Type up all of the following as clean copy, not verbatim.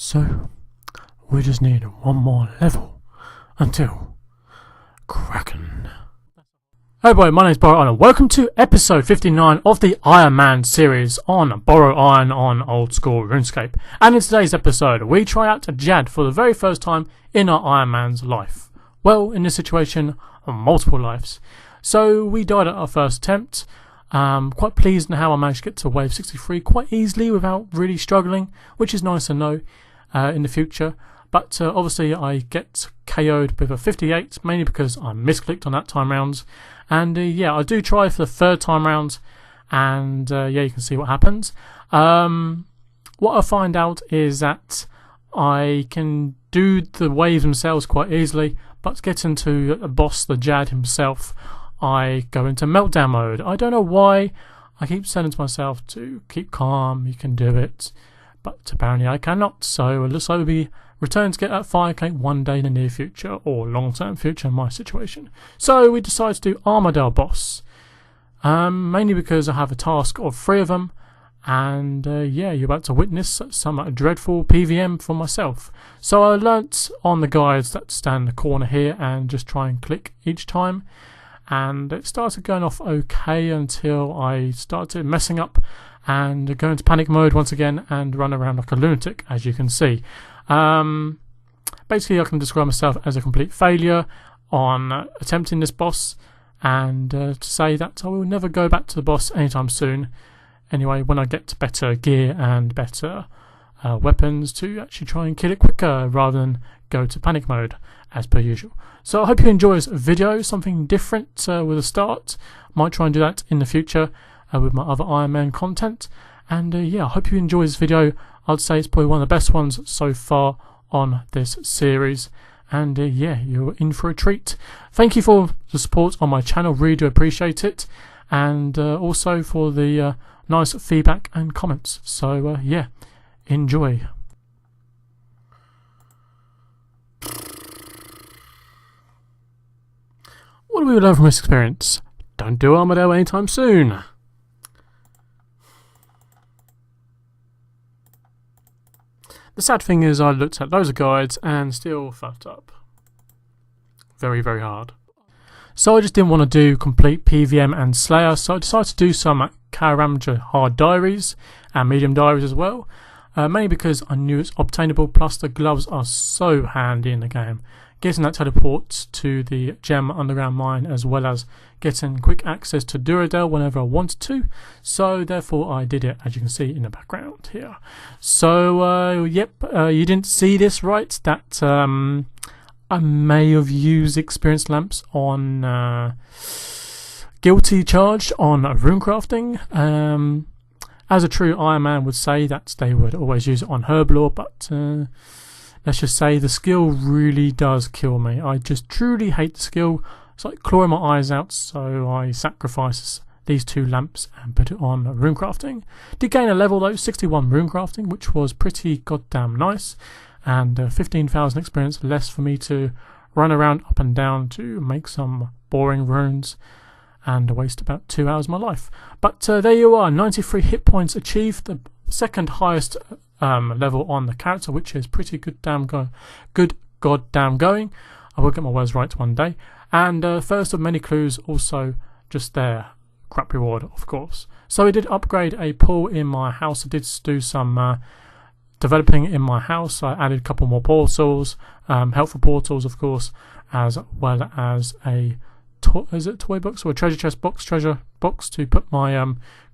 So, we just need one more level until Kraken. Hey boy, my name's Borrow and welcome to episode 59 of the Ironman series on Borrow Iron on Old School Runescape. And in today's episode, we try out Jad for the very first time in our Ironman's life. Well, in this situation, multiple lives. So we died at our first attempt. Quite pleased in how I managed to get to wave 63 quite easily without really struggling, which is nice to know in the future. But obviously I get KO'd with a 58, mainly because I misclicked on that time round. And yeah, I do try for the third time round, and yeah, you can see what happens. What I find out is that I can do the waves themselves quite easily, but to get into the boss, the Jad himself, I go into meltdown mode. I don't know why. I keep saying to myself to keep calm, you can do it, but apparently I cannot. So it looks like we'll be returning to get that 5k one day in the near future, or long-term future in my situation. So we decided to do Armadale Boss, mainly because I have a task of 3 of them, and yeah, you're about to witness some dreadful PVM for myself. So I learnt on the guides that stand in the corner here and just try and click each time, and it started going off okay until I started messing up and go into panic mode once again and run around like a lunatic, as you can see. Basically I can describe myself as a complete failure on attempting this boss, and to say that I will never go back to the boss anytime soon. Anyway, when I get better gear and better weapons to actually try and kill it quicker rather than go to panic mode as per usual. So I hope you enjoy this video, something different with a start. Might try and do that in the future with my other Ironman content. And yeah, I hope you enjoy this video. I'd say it's probably one of the best ones so far on this series. And yeah, you're in for a treat. Thank you for the support on my channel, really do appreciate it. And also for the nice feedback and comments. So yeah, enjoy. What do we learn from this experience? Don't do Armadale anytime soon. The sad thing is I looked at loads of guides and still fucked up. Very, very hard. So I just didn't want to do complete PVM and Slayer, so I decided to do some Karamja hard diaries and medium diaries as well. Mainly because I knew it's obtainable, plus the gloves are so handy in the game. Getting that teleport to the gem underground mine, as well as getting quick access to Duradel whenever I wanted to. So therefore I did it, as you can see in the background here. So yep, you didn't see this, right? That I may have used experience lamps on guilty charged on runecrafting. As a true Ironman would say that they would always use it on Herblore, but let's just say the skill really does kill me. I just truly hate the skill. It's like clawing my eyes out, so I sacrifice these 2 lamps and put it on runecrafting. Did gain a level though, 61 runecrafting, which was pretty goddamn nice, and 15,000 experience less for me to run around up and down to make some boring runes and waste about 2 hours of my life. But there you are, 93 hit points achieved, the second highest level on the character, which is pretty good goddamn going. I will get my words right one day. And first of many clues, also just there, crap reward of course. So I did upgrade a pool in my house. I did do some developing in my house. I added a couple more portals, helpful portals of course, as well as a toy box or a treasure chest box, treasure box to put my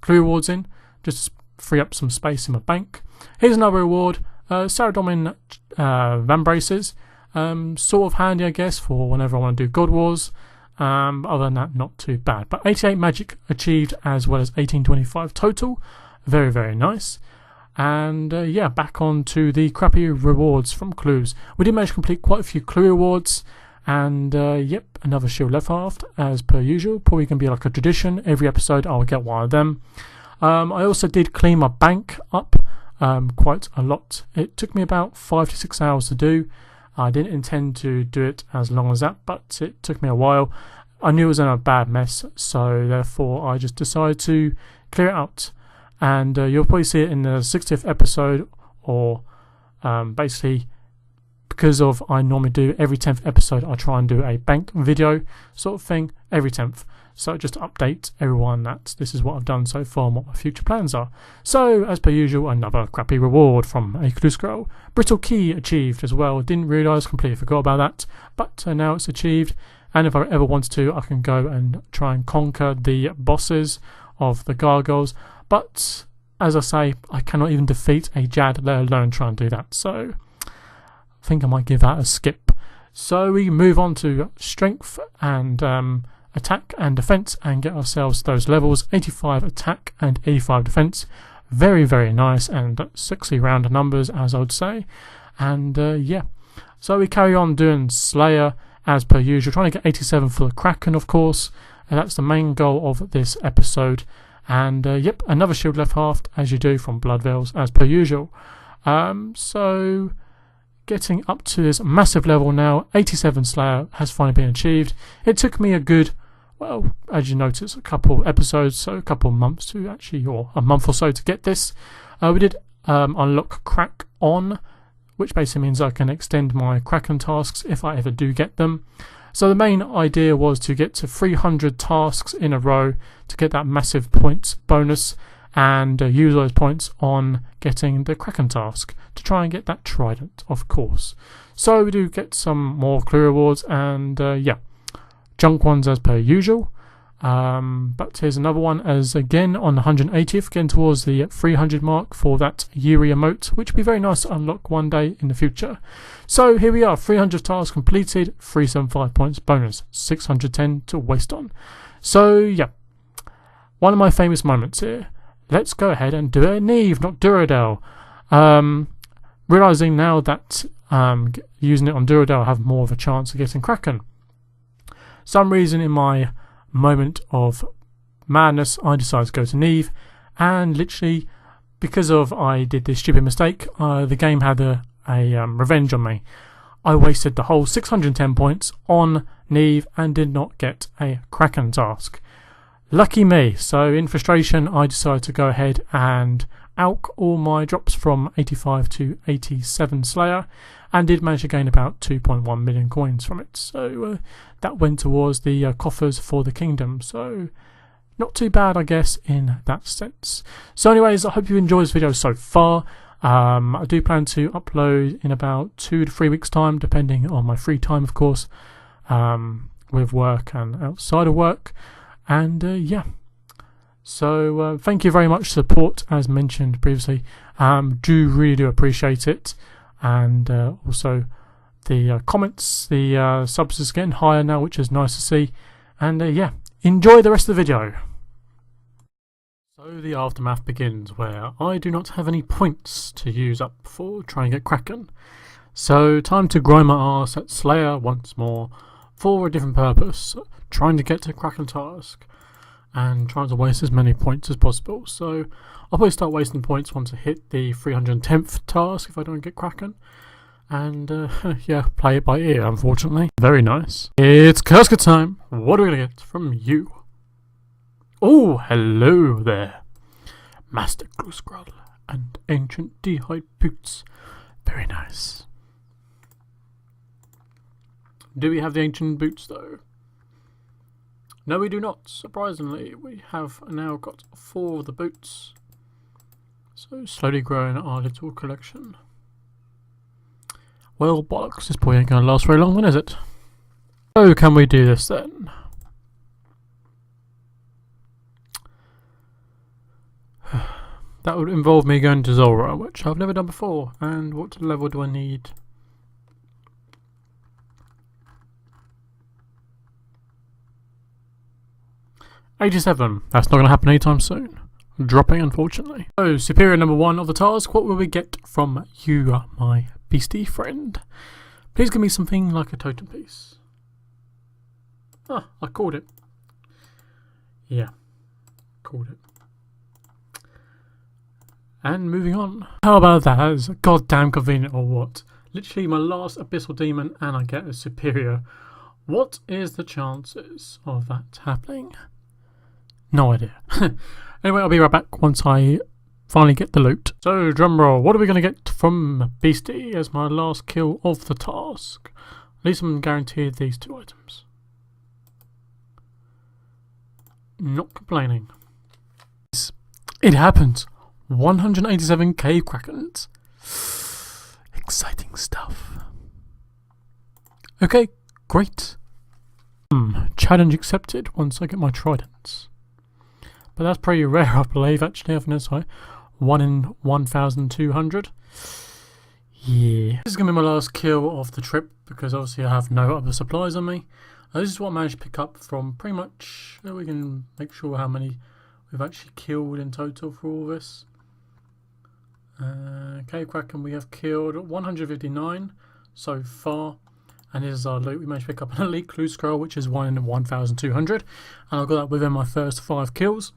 clue rewards in, just to free up some space in my bank. Here's another reward, Saradomin Van Braces, sort of handy I guess for whenever I want to do God Wars. Other than that, not too bad. But 88 magic achieved, as well as 1825 total, very, very nice. And yeah, back on to the crappy rewards from clues. We did manage to complete quite a few clue rewards. And yep, another shield left half as per usual. Probably going to be like a tradition. Every episode I'll get one of them. I also did clean my bank up quite a lot. It took me about 5 to 6 hours to do. I didn't intend to do it as long as that, but it took me a while. I knew it was in a bad mess, so therefore I just decided to clear it out. And you'll probably see it in the 60th episode or Basically, because of I normally do every 10th episode, I try and do a bank video sort of thing every 10th. So just to update everyone that this is what I've done so far and what my future plans are. So as per usual, another crappy reward from a clue scroll. Brittle key achieved as well. Didn't realise, completely forgot about that. But now it's achieved. And if I ever wanted to, I can go and try and conquer the bosses of the gargoyles. But as I say, I cannot even defeat a Jad, let alone try and do that. So I think I might give that a skip. So we move on to strength and attack and defense and get ourselves those levels: 85 attack and 85 defense. Very, very nice and sexy round numbers, as I would say. And yeah, so we carry on doing Slayer as per usual, trying to get 87 for the Kraken, of course, and that's the main goal of this episode. And yep, another shield left half, as you do from Blood Veils, as per usual. So getting up to this massive level now, 87 Slayer has finally been achieved. It took me a good, well, as you notice, a couple episodes, so a couple months to actually, or a month or so to get this. We did unlock Crack On, which basically means I can extend my Kraken tasks if I ever do get them. So the main idea was to get to 300 tasks in a row to get that massive points bonus and use those points on getting the Kraken task to try and get that Trident, of course. So we do get some more clue rewards and yeah, junk ones as per usual. But here's another one as again on the 180th, getting towards the 300 mark for that Yuri emote, which would be very nice to unlock one day in the future. So here we are, 300 tasks completed, 375 points bonus, 610 to waste on. So yeah, one of my famous moments here. Let's go ahead and do a Neve, not Duradel. Realising now that using it on Duradel I have more of a chance of getting Kraken. Some reason in my moment of madness I decided to go to Neve, and literally because of I did this stupid mistake, the game had a revenge on me. I wasted the whole 610 points on Neve and did not get a Kraken task. Lucky me. So in frustration I decided to go ahead and alch all my drops from 85 to 87 Slayer, and did manage to gain about 2.1 million coins from it. So that went towards the coffers for the kingdom. So not too bad, I guess, in that sense. So anyways, I hope you enjoyed this video so far. I do plan to upload in about 2 to 3 weeks time, depending on my free time, of course, with work and outside of work. And yeah, so thank you very much for support, as mentioned previously. Really do appreciate it. And also the comments, the subs is getting higher now, which is nice to see. And yeah, enjoy the rest of the video. So the aftermath begins, where I do not have any points to use up for trying to get Kraken. So time to grind my arse at Slayer once more for a different purpose, trying to get to Kraken task and trying to waste as many points as possible. So I'll probably start wasting points once I hit the 310th task if I don't get Kraken. And yeah, play it by ear, unfortunately. Very nice. It's Kurska time. What are we going to get from you? Oh, hello there. Master Glue Scroll and Ancient D'hide Boots. Very nice. Do we have the Ancient Boots though? No, we do not. Surprisingly, we have now got 4 of the boots. So slowly growing our little collection. Well, bollocks, this probably ain't going to last very long then, is it? So can we do this then? That would involve me going to Zora, which I've never done before. And what level do I need? $87. That's not going to happen anytime soon. Dropping, unfortunately. So, superior number 1 of the task. What will we get from you, my beastie friend? Please give me something like a totem piece. Ah, I called it. Yeah, called it. And moving on. How about that? That is goddamn convenient, or what? Literally my last Abyssal Demon and I get a superior. What is the chances of that happening? No idea. Anyway, I'll be right back once I finally get the loot. So, drumroll, what are we going to get from Beastie as my last kill of the task? At least I'm guaranteed these 2 items. Not complaining. It happens. 187 cave krakens. Exciting stuff. Okay, great. Challenge accepted once I get my tridents. But that's pretty rare, I believe, actually. I think that's right. 1 in 1,200. Yeah. This is going to be my last kill of the trip because obviously I have no other supplies on me. This is what I managed to pick up from pretty much... we can make sure how many we've actually killed in total for all this. Cave Kraken, we have killed 159 so far. And this is our loot. We managed to pick up an elite clue scroll, which is 1 in 1,200. And I got that within my first 5 kills.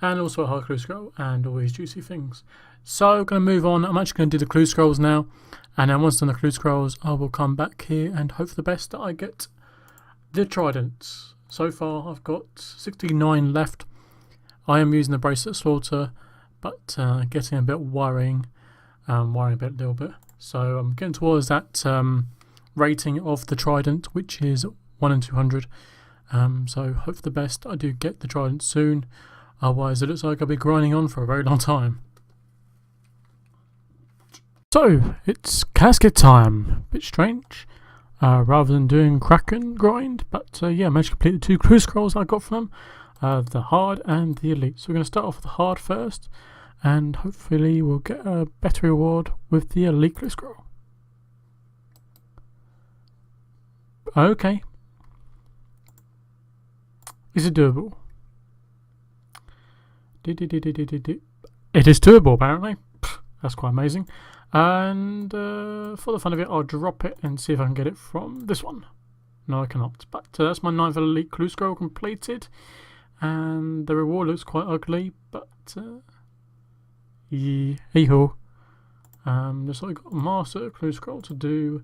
And also a high clue scroll and all these juicy things. So, going to move on. I'm actually going to do the clue scrolls now. And then once done the clue scrolls, I will come back here and hope for the best that I get the tridents. So far, I've got 69 left. I am using the bracelet slaughter, but getting a bit worrying. A little bit. So, I'm getting towards that... rating of the trident, which is 1 in 200. So hope for the best I do get the trident soon, otherwise it looks like I'll be grinding on for a very long time. So it's casket time. Bit strange, rather than doing Kraken grind, but yeah, I managed to complete the 2 clue scrolls I got from them, the hard and the elite. So we're going to start off with the hard first, and hopefully we'll get a better reward with the elite clue scroll. Okay. Is it doable? It is doable, apparently. That's quite amazing. And for the fun of it, I'll drop it and see if I can get it from this one. No, I cannot. But that's my 9th elite clue scroll completed. And the reward looks quite ugly, but hey-ho. Just like got a master clue scroll to do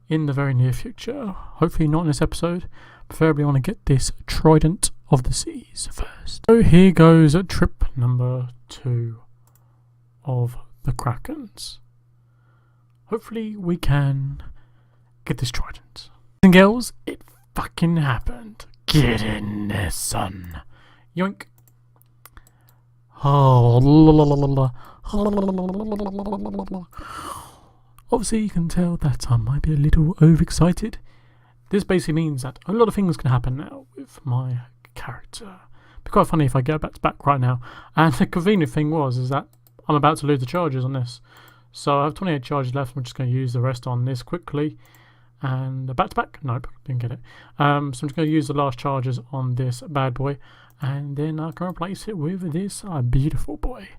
in the very near future. Hopefully not in this episode. Preferably want to get this Trident of the Seas first. So here goes trip number 2 of the Krakens. Hopefully we can get this Trident. And girls, it fucking happened. Get in there, son. Yoink. Obviously you can tell that I might be a little overexcited. This basically means that a lot of things can happen now with my character. It'd be quite funny if I go back to back right now. And the convenient thing is that I'm about to lose the charges on this. So I have 28 charges left. I'm just going to use the rest on this quickly. And back to back? Nope, didn't get it. So I'm just going to use the last charges on this bad boy. And then I can replace it with this beautiful boy.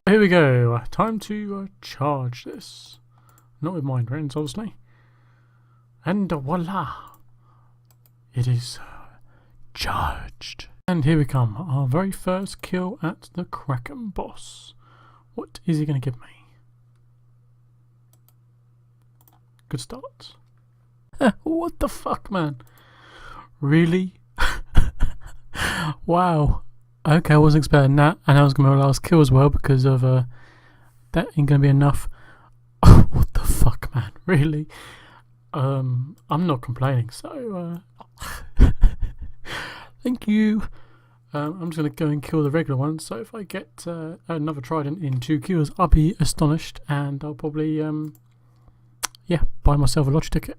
Here we go. Time to charge this. Not with mind rings, obviously. And voila! It is charged. And here we come. Our very first kill at the Kraken boss. What is he going to give me? Good start. What the fuck, man? Really? Wow. Okay, I wasn't expecting that, and that was going to be my last kill as well because of that ain't going to be enough. What the fuck, man? Really? I'm not complaining, so thank you. I'm just going to go and kill the regular one, so if I get another Trident in 2 kills, I'll be astonished, and I'll probably, yeah, buy myself a lottery ticket.